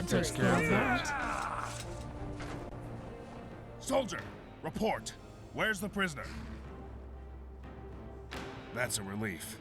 That takes care of that. Soldier, report. Where's the prisoner? That's a relief.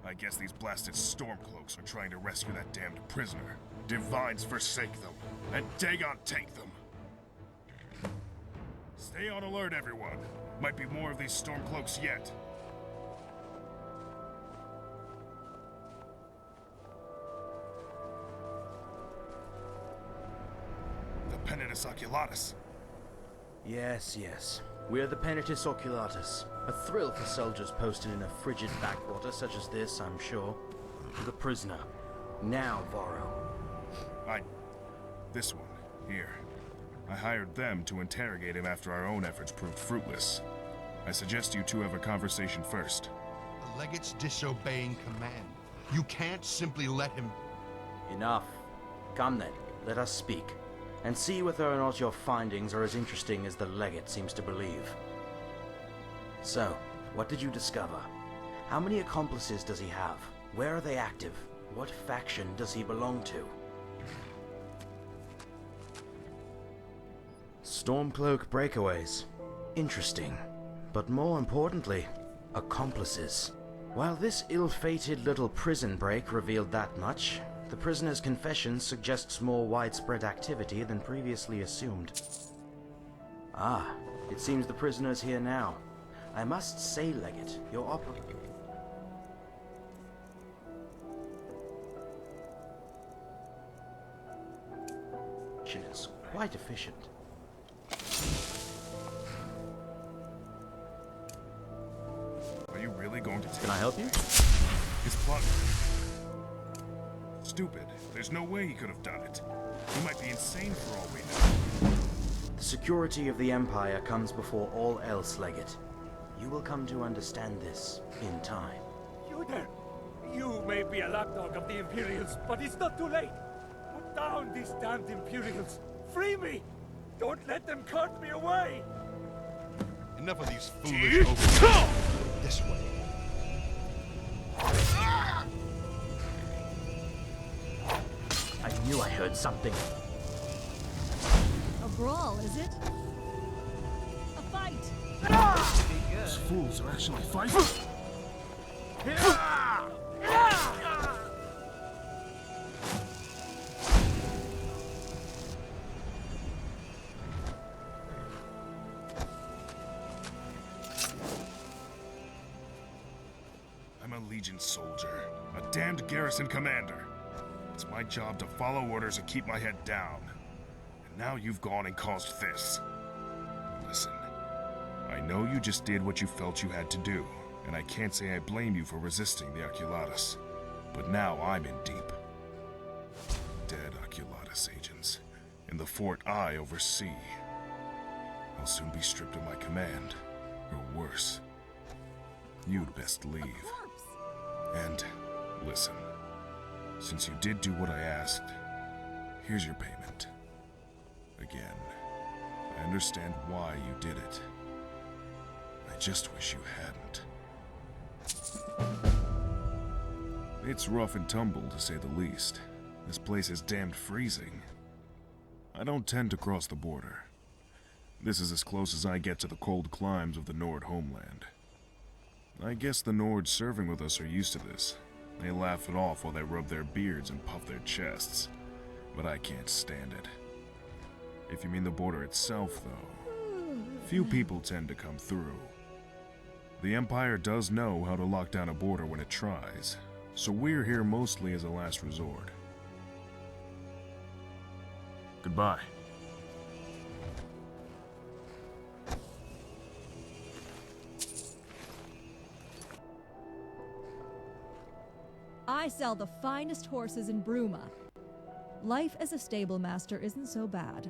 I guess these blasted Stormcloaks are trying to rescue that damned prisoner. Divines forsake them, and Dagon take them. Stay on alert, everyone. Might be more of these Stormcloaks yet. The Penitus Oculatus. Yes, yes. We're the Penitus Oculatus. A thrill for soldiers posted in a frigid backwater such as this, I'm sure. The prisoner. Now, Varro. This one, here. I hired them to interrogate him after our own efforts proved fruitless. I suggest you two have a conversation first. The legate's disobeying command. You can't simply let him... Enough. Come then, let us speak, and see whether or not your findings are as interesting as the legate seems to believe. So, what did you discover? How many accomplices does he have? Where are they active? What faction does he belong to? Stormcloak breakaways. Interesting. But more importantly, accomplices. While this ill-fated little prison break revealed that much, the prisoner's confession suggests more widespread activity than previously assumed. Ah, it seems the prisoner's here now. I must say, Legate, your operation is quite efficient. Are you really going to take... Can I help you? His plot... Stupid. There's no way he could have done it. He might be insane for all we know. The security of the Empire comes before all else, Legate. You will come to understand this in time. You there! You may be a lapdog of the Imperials, but it's not too late! Put down these damned Imperials! Free me! Don't let them cart me away! Enough of these foolish overtures. This way. I knew I heard something. A brawl, is it? A fight! Those fools are actually fighting. I'm a Legion soldier, a damned garrison commander. It's my job to follow orders and keep my head down. And now you've gone and caused this. Listen, I know you just did what you felt you had to do, and I can't say I blame you for resisting the Oculatus. But now I'm in deep. Dead Oculatus agents, in the fort I oversee. I'll soon be stripped of my command, or worse. You'd best leave. And, listen, since you did do what I asked, here's your payment. Again, I understand why you did it. I just wish you hadn't. It's rough and tumble, to say the least. This place is damned freezing. I don't tend to cross the border. This is as close as I get to the cold climes of the Nord homeland. I guess the Nords serving with us are used to this. They laugh it off while they rub their beards and puff their chests. But I can't stand it. If you mean the border itself, though, few people tend to come through. The Empire does know how to lock down a border when it tries, so we're here mostly as a last resort. Goodbye. I sell the finest horses in Bruma. Life as a stable master isn't so bad.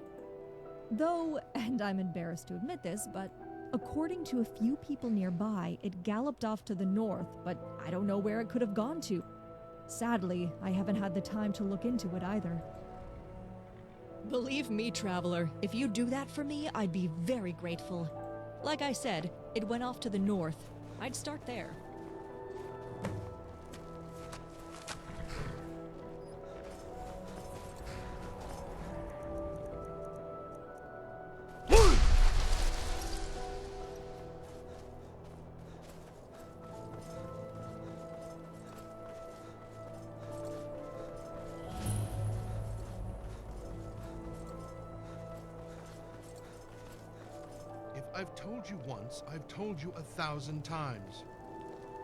Though, and I'm embarrassed to admit this, but according to a few people nearby, it galloped off to the north, but I don't know where it could have gone to. Sadly, I haven't had the time to look into it either. Believe me, traveler, if you do that for me, I'd be very grateful. Like I said, it went off to the north. I'd start there. I've told you once, I've told you 1,000 times.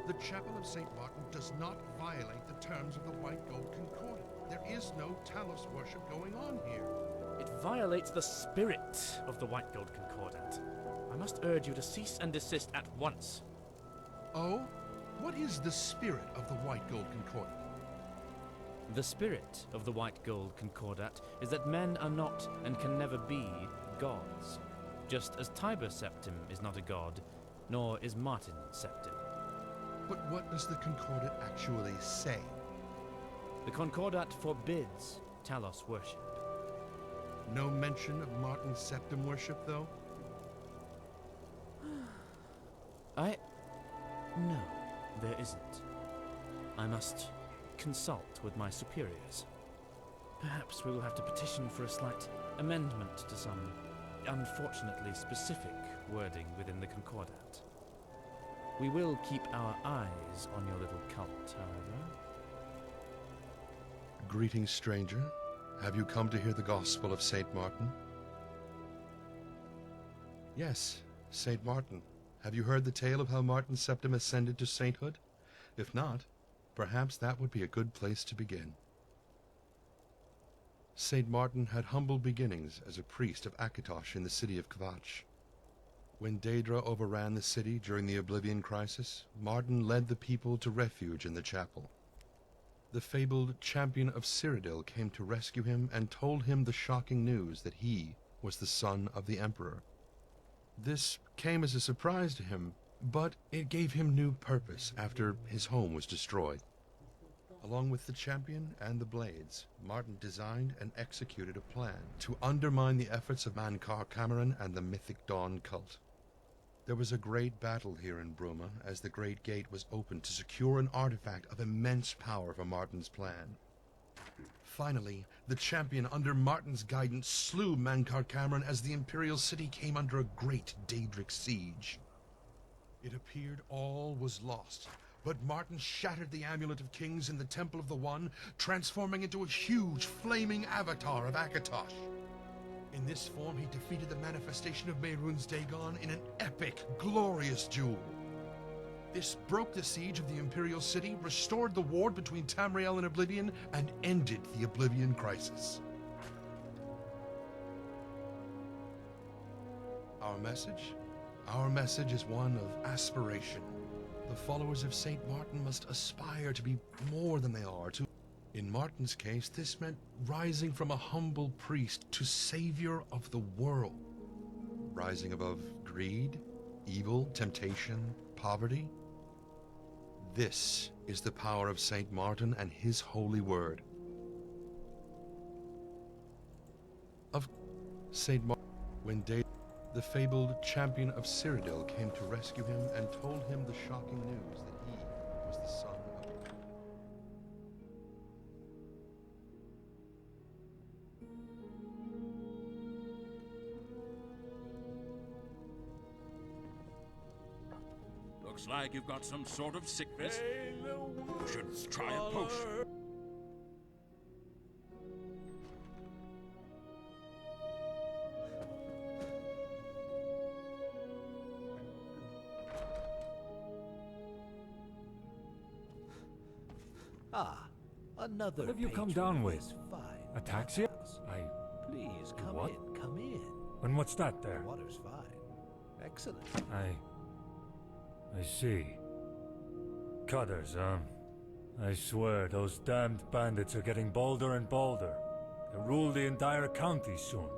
The Chapel of St. Martin does not violate the terms of the White Gold Concordant. There is no Talos worship going on here. It violates the spirit of the White Gold Concordant. I must urge you to cease and desist at once. Oh? What is the spirit of the White Gold Concordant? The spirit of the White Gold Concordat is that men are not and can never be gods, just as Tiber Septim is not a god, nor is Martin Septim. But what does the Concordat actually say? The Concordat forbids Talos worship. No mention of Martin Septim worship, though? No, there isn't. I must consult with my superiors. Perhaps we will have to petition for a slight amendment to some unfortunately specific wording within the Concordat. We will keep our eyes on your little cult, however. Greetings, stranger. Have you come to hear the gospel of St. Martin? Yes, St. Martin. Have you heard the tale of how Martin Septim ascended to sainthood? If not, perhaps that would be a good place to begin. St. Martin had humble beginnings as a priest of Akatosh in the city of Kvatch. When Daedra overran the city during the Oblivion Crisis, Martin led the people to refuge in the chapel. The fabled champion of Cyrodiil came to rescue him and told him the shocking news that he was the son of the Emperor. This came as a surprise to him, but it gave him new purpose after his home was destroyed. Along with the champion and the blades, Martin designed and executed a plan to undermine the efforts of Mankar Cameron and the Mythic Dawn cult. There was a great battle here in Bruma as the Great Gate was opened to secure an artifact of immense power for Martin's plan. Finally, the champion under Martin's guidance slew Mankar Cameron as the Imperial City came under a great Daedric siege. It appeared all was lost, but Martin shattered the Amulet of Kings in the Temple of the One, transforming into a huge flaming avatar of Akatosh. In this form, he defeated the manifestation of Mehrunes Dagon in an epic, glorious duel. This broke the siege of the Imperial City, restored the ward between Tamriel and Oblivion, and ended the Oblivion Crisis. Our message? Our message is one of aspiration. The followers of St. Martin must aspire to be more than they are. In Martin's case, this meant rising from a humble priest to savior of the world. Rising above greed, evil, temptation, poverty. This is the power of St. Martin and his holy word. Of St. Martin, when the fabled champion of Cyrodiil came to rescue him and told him the shocking news that he was the son of... Looks like you've got some sort of sickness. You should try a potion. Ah, another. What have you come patron down of with? this fine Ataxia? house. I... Please come What? in, come in. And what's that there? Water's fine. Excellent. I see. Cutters, huh? I swear, those damned bandits are getting bolder and bolder. They'll rule the entire county soon.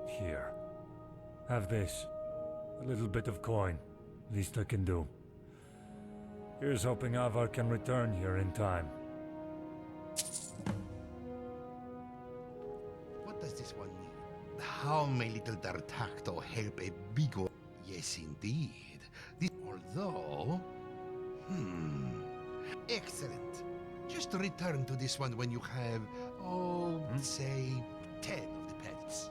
Here. Have this. A little bit of coin. Least I can do. Here's hoping Avar can return here in time. What does this one mean? How may little D'Artacto help a big one? Yes, indeed. This, although... Excellent. Just return to this one when you have, say, 10 of the pelts.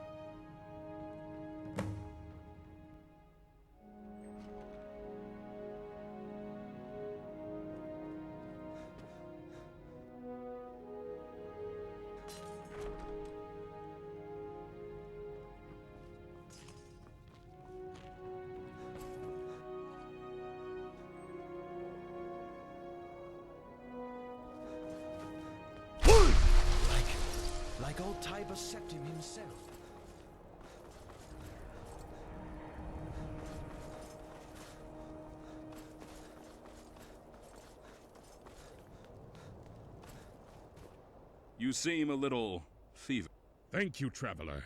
like old Tiber Septim himself. You seem a little fever. Thank you, traveler.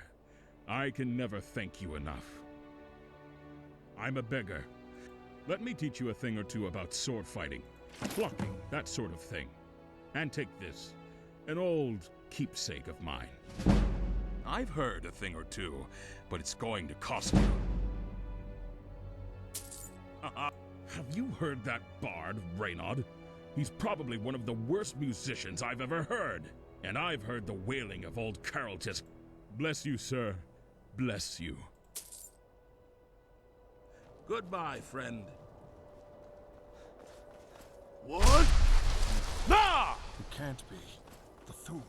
I can never thank you enough. I'm a beggar. Let me teach you a thing or two about sword fighting, flocking, that sort of thing. And take this, an old keepsake of mine. I've heard a thing or two, but it's going to cost you. Have you heard that bard, Reynard? He's probably one of the worst musicians I've ever heard. And I've heard the wailing of old Carltus. Bless you, sir. Bless you. Goodbye, friend. What? Ah! It can't be. The Thum.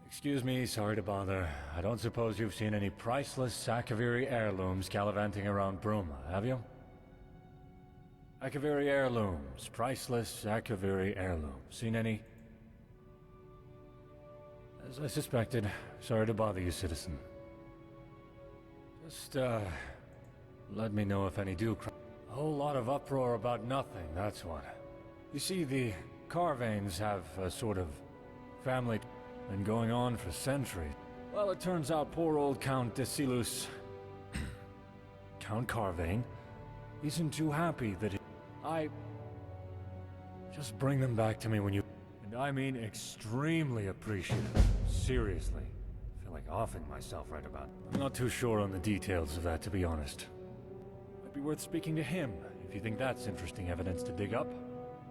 Excuse me, sorry to bother. I don't suppose you've seen any priceless Akaviri heirlooms gallivanting around Bruma, have you? Akaviri heirlooms. Priceless Akaviri heirlooms. Seen any? As I suspected. Sorry to bother you, citizen. Just, let me know if any do cry. A whole lot of uproar about nothing, that's what. You see, the Carvanes have a sort of family been going on for centuries. Well, it turns out poor old Count Desilus, Count Carvane, isn't too happy that just bring them back to me when you... And I mean extremely appreciative. Seriously. I feel like offing myself right about it. I'm not too sure on the details of that, to be honest. Might be worth speaking to him, if you think that's interesting evidence to dig up.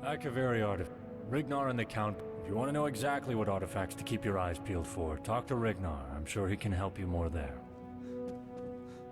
Akaviri artifact. Rignar and the Count. If you want to know exactly what artifacts to keep your eyes peeled for, talk to Rignar. I'm sure he can help you more there.